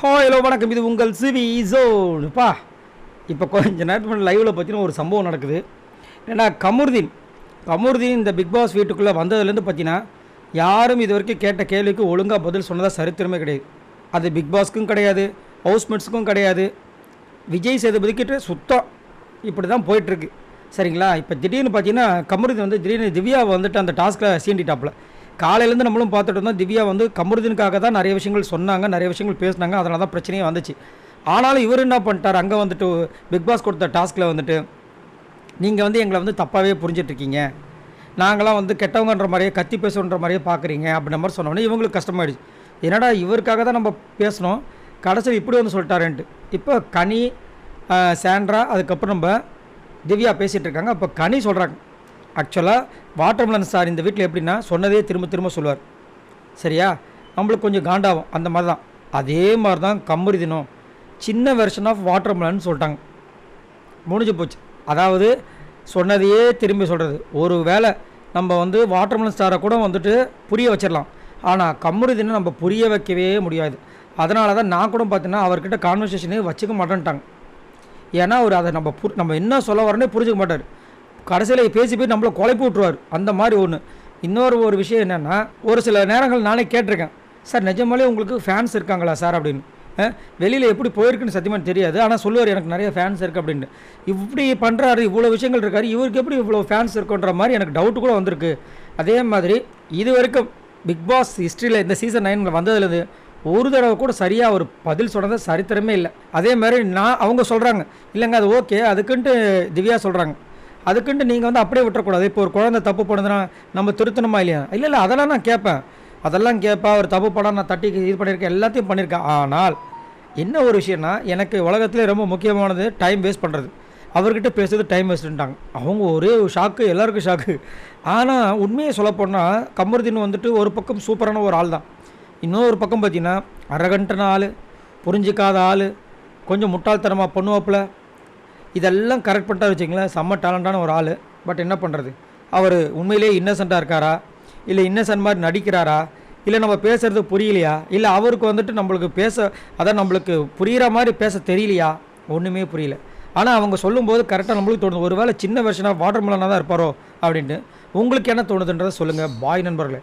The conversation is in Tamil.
ஹலோ வணக்கம். இது உங்கள் சிவி ஜோனுப்பா. இப்போ கொஞ்சம் நேரத்துக்கு லைவில் பார்த்தீங்கன்னா ஒரு சம்பவம் நடக்குது. ஏன்னா கமருதீன் இந்த பிக் பாஸ் வீட்டுக்குள்ளே வந்ததுலேருந்து பார்த்தீங்கன்னா யாரும் இது வரைக்கும் கேட்ட கேள்விக்கு ஒழுங்காக பதில் சொன்னதாக சரித்திரமே கிடையாது. அது பிக் பாஸ்க்கும் கிடையாது, ஹவுஸ்மேட்ஸுக்கும் கிடையாது, விஜய் சேதுபதிக்கிட்ட சுத்தம் இப்படி தான் போயிட்டுருக்கு. சரிங்களா? இப்போ திடீர்னு பார்த்தீங்கன்னா கமருதீன் வந்து திடீர்னு திவ்யாவை வந்துட்டு அந்த டாஸ்கில் சீண்டிட்டாப்பில். காலையிலேருந்து நம்மளும் பார்த்துட்டு இருந்தோம். திவ்யா வந்து கமருதீனுக்காக தான் நிறைய விஷயங்கள் சொன்னாங்க, நிறைய விஷயங்கள் பேசினாங்க. அதனால தான் பிரச்சனையே வந்துச்சு. ஆனாலும் இவர் என்ன பண்ணிட்டார், அங்கே வந்துட்டு பிக் பாஸ் கொடுத்த டாஸ்கில் வந்துட்டு நீங்கள் வந்து எங்களை வந்து தப்பாகவே புரிஞ்சிட்ருக்கீங்க, நாங்களாம் வந்து கெட்டவங்கன்ற மாதிரியே கத்தி பேசுன்ற மாதிரியே பார்க்குறீங்க அப்படின்ற மாதிரி சொன்னோன்னே இவங்களுக்கு கஷ்டமாயிடுச்சு. என்னடா இவருக்காக தான் நம்ம பேசணும், கடைசியில் இப்படி வந்து சொல்லிட்டாருன்ட்டு. இப்போ கனி, சாண்ட்ரா, அதுக்கப்புறம் நம்ம திவ்யா பேசிகிட்டு இருக்காங்க. அப்போ கனி சொல்கிறாங்க, ஆக்சுவலாக வாட்டர்மெலன் சார் இந்த வீட்டில் எப்படின்னா சொன்னதே திரும்ப திரும்ப சொல்லுவார். சரியா? நம்மளுக்கு கொஞ்சம் காண்டாகும். அந்த மாதிரி தான், அதே மாதிரி தான் கமருதீனும் சின்ன வெர்ஷன் ஆஃப் வாட்டர்மெலன் சொல்லிட்டாங்க. முடிஞ்சு போச்சு. அதாவது சொன்னதையே திரும்பி சொல்கிறது. ஒரு வேளை நம்ம வந்து வாட்டர்மெலன் ஸ்டாரை கூட வந்துட்டு புரிய வச்சிடலாம், ஆனால் கமருதீனை நம்ம புரிய வைக்கவே முடியாது. அதனால தான் நான் கூட பார்த்தீங்கன்னா அவர்கிட்ட கான்வர்சேஷனே வச்சுக்க மாட்டேன்ட்டாங்க. ஏன்னா அவர் அதை நம்ம என்ன சொல்ல வரனே புரிஞ்சுக்க மாட்டார். கடைசியில் பேசி போய் நம்மளை குழப்பி விட்ருவார். அந்த மாதிரி ஒன்று. ஒரு விஷயம் என்னென்னா, ஒரு சில நேரங்கள் நானே கேட்டிருக்கேன், சார் நிஜமாலே உங்களுக்கு ஃபேன்ஸ் இருக்காங்களா சார் அப்படின்னு. வெளியில் எப்படி போயிருக்குன்னு சத்தியமாக தெரியாது, ஆனால் சொல்லுவார் எனக்கு நிறைய ஃபேன்ஸ் இருக்குது அப்படின்ட்டு. இப்படி பண்ணுறாரு, இவ்வளோ விஷயங்கள் இருக்காரு, இவருக்கு எப்படி இவ்வளோ ஃபேன்ஸ் இருக்குன்ற மாதிரி எனக்கு டவுட்டு கூட வந்திருக்கு. அதே மாதிரி இது வரைக்கும் பிக் பாஸ் ஹிஸ்ட்ரியில் இந்த சீசன் 9 வந்ததுலேருந்து ஒரு தடவை கூட சரியாக ஒரு பதில் சொன்னது சரித்திரமே இல்லை. அதே மாதிரி அவங்க சொல்கிறாங்க இல்லைங்க அது ஓகே, அதுக்குன்ட்டு திவ்யா சொல்கிறாங்க, அதுக்குன்ட்டு நீங்கள் வந்து அப்படியே விட்டுறக்கூடாது. இப்போ ஒரு குழந்தை தப்பு பண்ணுதுன்னா நம்ம திருத்தணுமா இல்லையா? இல்லை அதெல்லாம் நான் கேட்பேன், அவர் தப்பு படம் நான் தட்டி இது பண்ணியிருக்கேன், எல்லாத்தையும் பண்ணியிருக்கேன். ஆனால் என்ன ஒரு விஷயம்னா, எனக்கு உலகத்துலேயே ரொம்ப முக்கியமானது டைம் வேஸ்ட் பண்ணுறது. அவர்கிட்ட பேசுறது டைம் வேஸ்ட்டுன்ட்டாங்க. அவங்க ஒரே ஷாக்கு, எல்லாருக்கும் ஷாக்கு. ஆனால் உண்மையை சொல்லப்போனால் கமருதீன் வந்துட்டு ஒரு பக்கம் சூப்பரான ஒரு ஆள் தான். இன்னொரு பக்கம் பார்த்தீங்கன்னா அரகண்டான ஆள், புரிஞ்சிக்காத ஆள், கொஞ்சம் முட்டாள்தனமாக பண்ணுவாப்பில். இதெல்லாம் கரெக்ட் பண்ணிட்டா வச்சிங்களேன், செம்ம டேலண்டான ஒரு ஆள். பட் என்ன பண்ணுறது, அவர் உண்மையிலேயே இன்னசென்ட்டாக இருக்காரா, இல்லை இன்னசென்ட் மாதிரி நடிக்கிறாரா, இல்லை நம்ம பேசுகிறது புரியலையா, இல்லை அவருக்கு வந்துட்டு நம்மளுக்கு புரிகிற மாதிரி பேச தெரியலையா, ஒன்றுமே புரியல. ஆனால் அவங்க சொல்லும்போது கரெக்டாக நம்மளுக்கு தோணுது, ஒரு வேளை சின்ன வெர்ஷனாக வாட்டர்மெலனாக தான் இருப்பாரோ அப்படின்ட்டு. உங்களுக்கு என்ன தோணுதுன்றதை சொல்லுங்கள். பாய் நண்பர்களே.